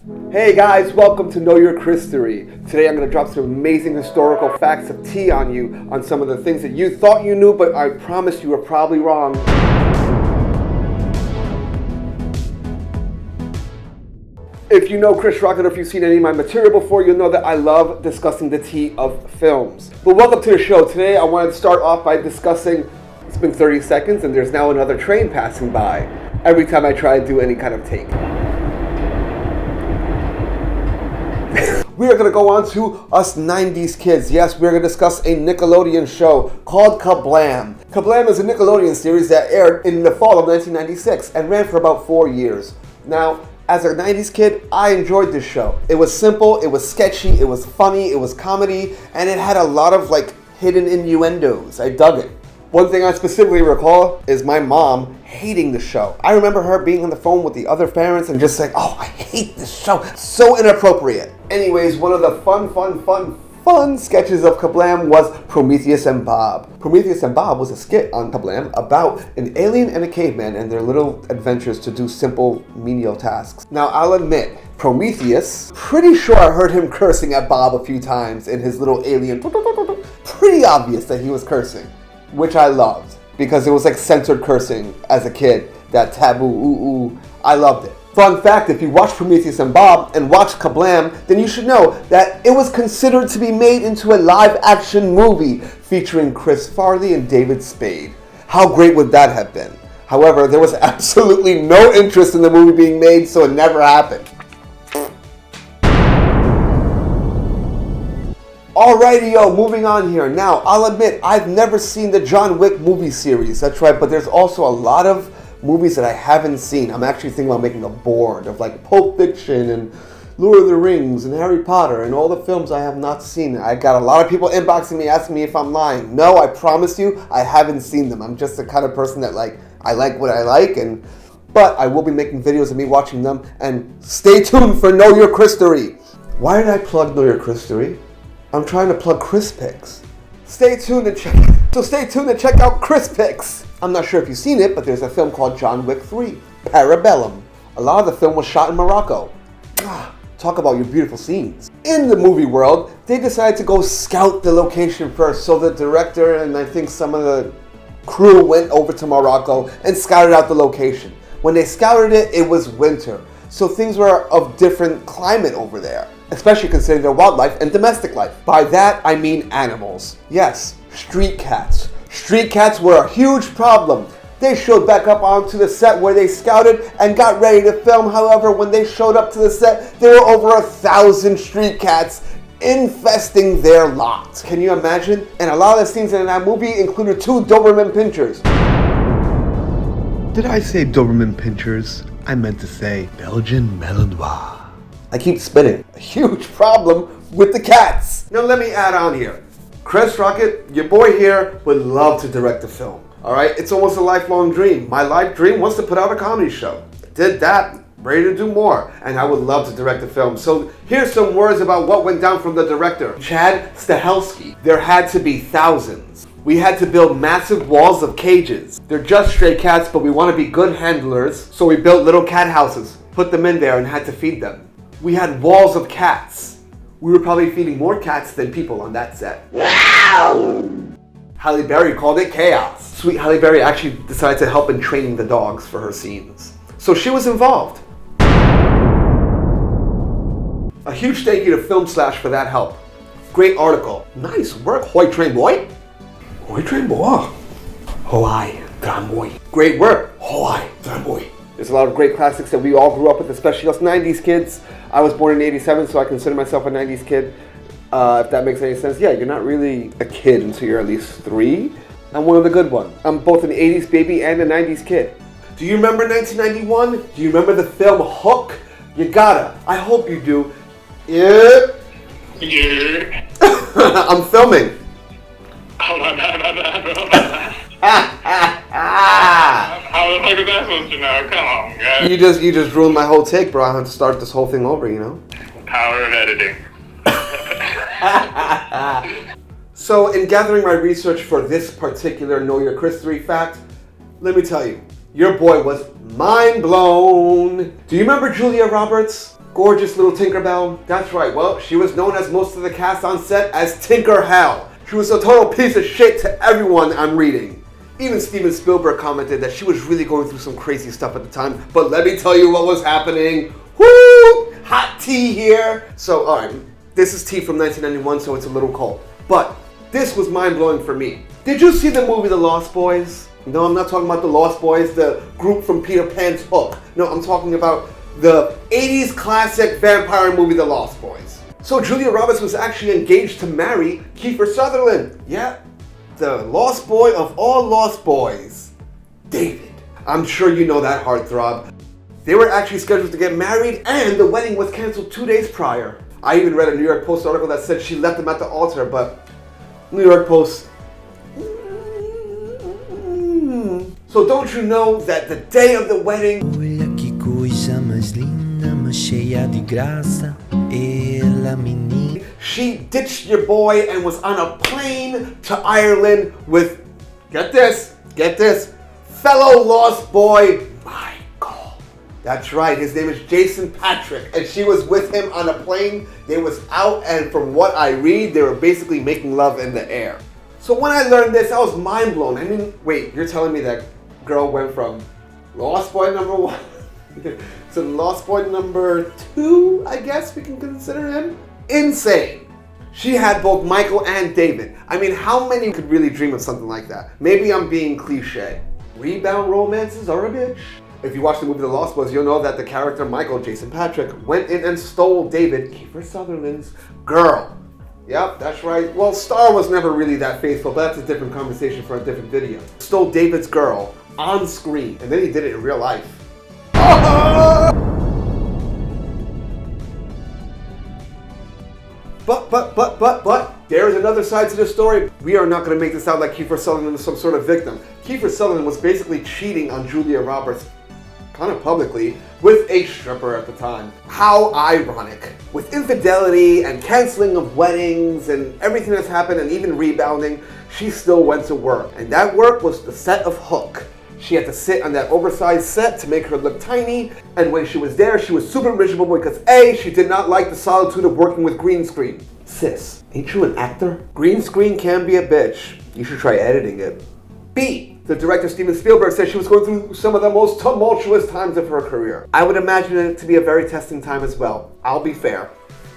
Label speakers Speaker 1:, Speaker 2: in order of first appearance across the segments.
Speaker 1: Hey guys, welcome to Know Your Christory. Today I'm going to drop some amazing historical facts of tea on you on some of the things that you thought you knew, but I promise you were probably wrong. If you know Chris Rocket or if you've seen any of my material before, you'll know that I love discussing the tea of films. But welcome to the show. Today I wanted to start off by discussing, it's been 30 seconds and there's now another train passing by every time I try to do any kind of take. We are going to go on to us 90s kids. Yes, we're going to discuss a Nickelodeon show called Kablam. Kablam is a Nickelodeon series that aired in the fall of 1996 and ran for about 4 years. Now, as a 90s kid, I enjoyed this show. It was simple, it was sketchy, it was funny, it was comedy, and it had a lot of hidden innuendos. I dug it. One thing I specifically recall is my mom hating the show. I remember her being on the phone with the other parents and just saying, "Oh, I hate this show. It's so inappropriate." Anyways, one of the fun sketches of Kablam was Prometheus and Bob. Prometheus and Bob was a skit on Kablam about an alien and a caveman and their little adventures to do simple menial tasks. Now, I'll admit, Prometheus, pretty sure I heard him cursing at Bob a few times in his little alien. Pretty obvious that he was cursing, which I loved because it was like censored cursing as a kid. That taboo, I loved it. Fun fact, if you watch Prometheus and Bob and watch Kablam, then you should know that it was considered to be made into a live-action movie featuring Chris Farley and David Spade. How great would that have been? However, there was absolutely no interest in the movie being made, so it never happened. Alrighty, moving on here. Now, I'll admit, I've never seen the John Wick movie series. That's right, but there's also a lot of movies that I haven't seen. I'm actually thinking about making a board of Pulp Fiction and Lord of the Rings and Harry Potter and all the films I have not seen. I got a lot of people inboxing me asking me if I'm lying. No, I promise you, I haven't seen them. I'm just the kind of person that I like what I like, but I will be making videos of me watching them, and stay tuned for Know Your Christory. Why did I plug Know Your Christory? I'm trying to plug ChrisPix. Stay tuned to check out ChrisPix. I'm not sure if you've seen it, but there's a film called John Wick 3, Parabellum. A lot of the film was shot in Morocco. Talk about your beautiful scenes. In the movie world, they decided to go scout the location first, so the director and I think some of the crew went over to Morocco and scouted out the location. When they scouted it, it was winter, so things were of different climate over there, especially considering their wildlife and domestic life. By that, I mean animals. Yes, street cats. Street cats were a huge problem. They showed back up onto the set where they scouted and got ready to film. However, when they showed up to the set, there were over 1,000 street cats infesting their lot. Can you imagine? And a lot of the scenes in that movie included 2 Doberman pinchers. Did I say Doberman pinchers? I meant to say Belgian Malinois. I keep spitting. A huge problem with the cats. Now let me add on here. Chris Rocket, your boy here, would love to direct a film. Alright, it's almost a lifelong dream. My life dream was to put out a comedy show. Did that, ready to do more, and I would love to direct a film. So here's some words about what went down from the director, Chad Stahelski. There had to be thousands. We had to build massive walls of cages. They're just stray cats, but we want to be good handlers, so we built little cat houses, put them in there, and had to feed them. We had walls of cats. We were probably feeding more cats than people on that set. Wow! Halle Berry called it chaos. Sweet Halle Berry actually decided to help in training the dogs for her scenes. So she was involved. A huge thank you to Film Slash for that help. Great article. Nice work, Hoy Train Boy. Hoy Train Boy. Hoy Train Boy. Great work, Hoy Train Boy. There's a lot of great classics that we all grew up with, especially us 90s kids. I was born in 87, so I consider myself a 90s kid. If that makes any sense. Yeah, you're not really a kid until you're at least 3. I'm one of the good ones. I'm both an 80s baby and a 90s kid. Do you remember 1991? Do you remember the film Hook? You gotta. I hope you do. Yeah. Yeah. I'm filming.
Speaker 2: How the fuck is that supposed to know? Come on, guys.
Speaker 1: You just ruined my whole take, bro. I have to start this whole thing over, you know?
Speaker 2: Power of editing.
Speaker 1: So, in gathering my research for this particular Know Your Christory fact, let me tell you, your boy was mind blown. Do you remember Julia Roberts? Gorgeous little Tinkerbell. That's right, well, she was known as most of the cast on set as Tinker Hell. She was a total piece of shit to everyone I'm reading. Even Steven Spielberg commented that she was really going through some crazy stuff at the time, but let me tell you what was happening. Woo! Hot tea here. So, alright, this is tea from 1991, so it's a little cold. But this was mind-blowing for me. Did you see the movie The Lost Boys? No, I'm not talking about The Lost Boys, the group from Peter Pan's Hook. No, I'm talking about the 80s classic vampire movie The Lost Boys. So Julia Roberts was actually engaged to marry Kiefer Sutherland. Yeah, the lost boy of all lost boys, David. I'm sure you know that heartthrob. They were actually scheduled to get married and the wedding was canceled 2 days prior. I even read a New York Post article that said she left him at the altar, but New York Post. So don't you know that the day of the wedding,
Speaker 3: olha que coisa mais linda, mais cheia de graça, ela menina.
Speaker 1: She ditched your boy and was on a plane to Ireland with, get this, fellow lost boy Michael. That's right, his name is Jason Patrick, and she was with him on a plane. They was out, and from what I read, they were basically making love in the air. So when I learned this, I was mind blown. I mean, wait, you're telling me that girl went from lost boy number 1 to lost boy number 2, I guess we can consider him? Insane. She had both Michael and David. I mean, how many could really dream of something like that? Maybe I'm being cliche. Rebound romances are a bitch. If you watch the movie The Lost Boys, you'll know that the character Michael, Jason Patrick, went in and stole David, Kiefer Sutherland's girl. Yep, that's right. Well, Star was never really that faithful, but that's a different conversation for a different video. Stole David's girl on screen, and then he did it in real life. But, there's another side to the story. We are not going to make this out like Kiefer Sutherland was some sort of victim. Kiefer Sutherland was basically cheating on Julia Roberts, kind of publicly, with a stripper at the time. How ironic. With infidelity and canceling of weddings and everything that's happened and even rebounding, she still went to work. And that work was the set of Hook. She had to sit on that oversized set to make her look tiny, and when she was there, she was super miserable because A, she did not like the solitude of working with green screen. Sis, ain't you an actor? Green screen can be a bitch. You should try editing it. B, the director Steven Spielberg said she was going through some of the most tumultuous times of her career. I would imagine it to be a very testing time as well. I'll be fair.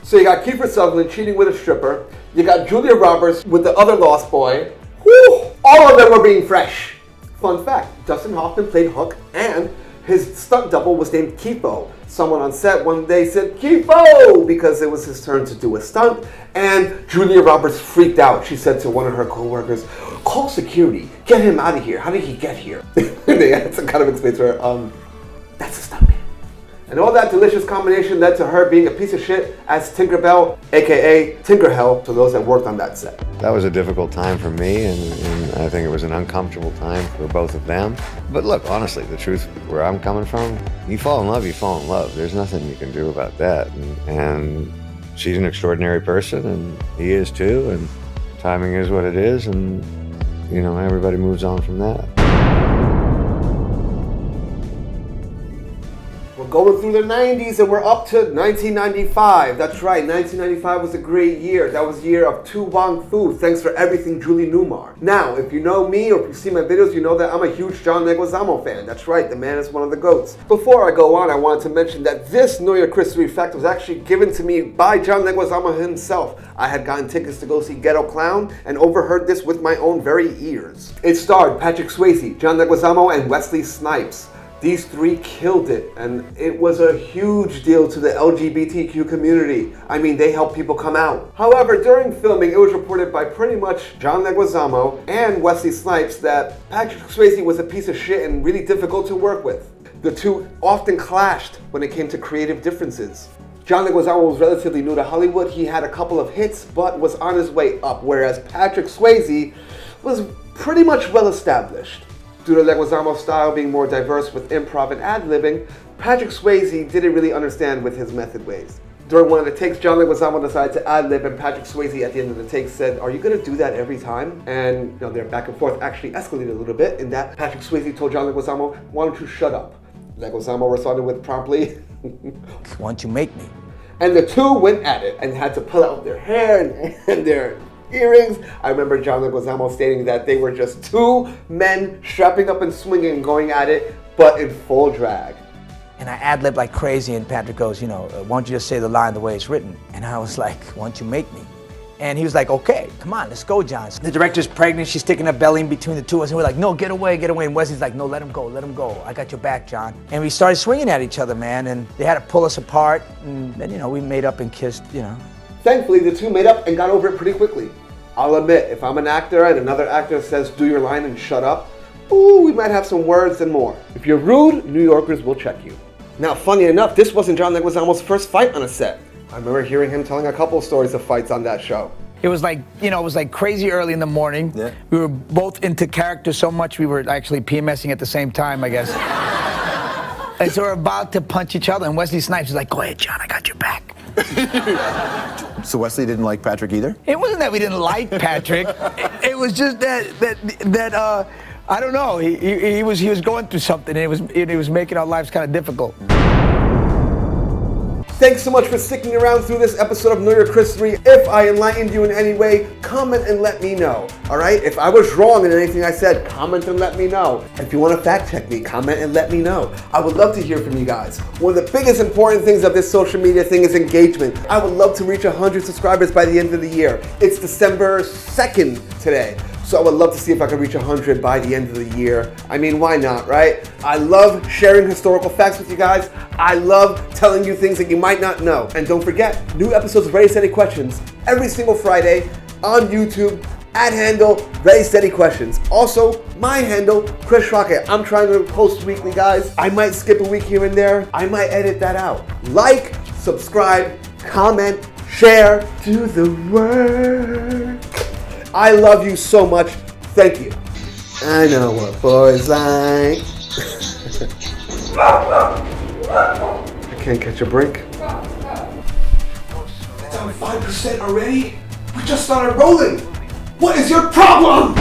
Speaker 1: So you got Kiefer Sutherland cheating with a stripper. You got Julia Roberts with the other lost boy. Whew, all of them were being fresh. Fun fact, Dustin Hoffman played Hook and his stunt double was named Kifo. Someone on set one day said Kifo because it was his turn to do a stunt, and Julia Roberts freaked out. She said to one of her co-workers, call security, get him out of here. How did he get here? They had to kind of explain to her, that's a stuntman. And all that delicious combination led to her being a piece of shit as Tinkerbell, aka Tinkerhell, to those that worked on that set.
Speaker 4: That was a difficult time for me, and I think it was an uncomfortable time for both of them. But look, honestly, the truth, where I'm coming from, you fall in love, you fall in love. There's nothing you can do about that. And she's an extraordinary person, and he is too, and timing is what it is, and, you know, everybody moves on from that.
Speaker 1: We're going through the 90s and we're up to 1995. That's right, 1995 was a great year. That was the year of Tu Wong Fu. Thanks for everything, Julie Newmar. Now, if you know me or if you see my videos, you know that I'm a huge John Leguizamo fan. That's right, the man is one of the GOATs. Before I go on, I wanted to mention that this Know Your Christory fact was actually given to me by John Leguizamo himself. I had gotten tickets to go see Ghetto Clown and overheard this with my own very ears. It starred Patrick Swayze, John Leguizamo, and Wesley Snipes. These three killed it, and it was a huge deal to the LGBTQ community. I mean, they helped people come out. However, during filming, it was reported by pretty much John Leguizamo and Wesley Snipes that Patrick Swayze was a piece of shit and really difficult to work with. The two often clashed when it came to creative differences. John Leguizamo was relatively new to Hollywood. He had a couple of hits, but was on his way up, whereas Patrick Swayze was pretty much well established. Due to Leguizamo's style being more diverse with improv and ad-libbing, Patrick Swayze didn't really understand with his method ways. During one of the takes, John Leguizamo decided to ad-lib, and Patrick Swayze at the end of the take said, "Are you going to do that every time?" And their back and forth actually escalated a little bit in that Patrick Swayze told John Leguizamo, "Why don't you shut up?" Leguizamo responded with promptly,
Speaker 5: Why don't you make me?
Speaker 1: And the two went at it and had to pull out their hair and their earrings. I remember John Leguizamo stating that they were just two men strapping up and swinging and going at it, but in full drag.
Speaker 5: And I ad-lib like crazy, and Patrick goes, you know, why don't you just say the line the way it's written? And I was like, why don't you make me? And he was like, okay, come on, let's go, John. The director's pregnant, she's sticking her belly in between the two of us, and we're like, no, get away, get away. And Wesley's like, no, let him go, I got your back, John. And we started swinging at each other, man, and they had to pull us apart, and then, you know, we made up and kissed, you know.
Speaker 1: Thankfully, the two made up and got over it pretty quickly. I'll admit, if I'm an actor and another actor says, do your line and shut up, ooh, we might have some words and more. If you're rude, New Yorkers will check you. Now, funny enough, this wasn't John Leguizamo's first fight on a set. I remember hearing him telling a couple of stories of fights on that show.
Speaker 5: It was like, you know, it was like crazy early in the morning. Yeah. We were both into character so much we were actually PMSing at the same time, I guess. And so we're about to punch each other, and Wesley Snipes was like, go ahead, John, I got your back.
Speaker 6: So Wesley didn't like Patrick either?
Speaker 5: It wasn't that we didn't like Patrick. It was just that I don't know. He was going through something, and it was making our lives kind of difficult.
Speaker 1: Thanks so much for sticking around through this episode of Know Your Christory. If I enlightened you in any way, comment and let me know. All right? If I was wrong in anything I said, comment and let me know. If you want to fact check me, comment and let me know. I would love to hear from you guys. One of the biggest important things of this social media thing is engagement. I would love to reach 100 subscribers by the end of the year. It's December 2nd today. So I would love to see if I could reach 100 by the end of the year. I mean, why not, right? I love sharing historical facts with you guys. I love telling you things that you might not know. And don't forget, new episodes of Ready Steady Questions every single Friday on YouTube at handle Ready Steady Questions. Also, my handle, Chris Rocket. I'm trying to post weekly, guys. I might skip a week here and there. I might edit that out. Like, subscribe, comment, share, do the work. I love you so much. Thank you. I know what boys like. I can't catch a break. It's on 5% already? We just started rolling. What is your problem?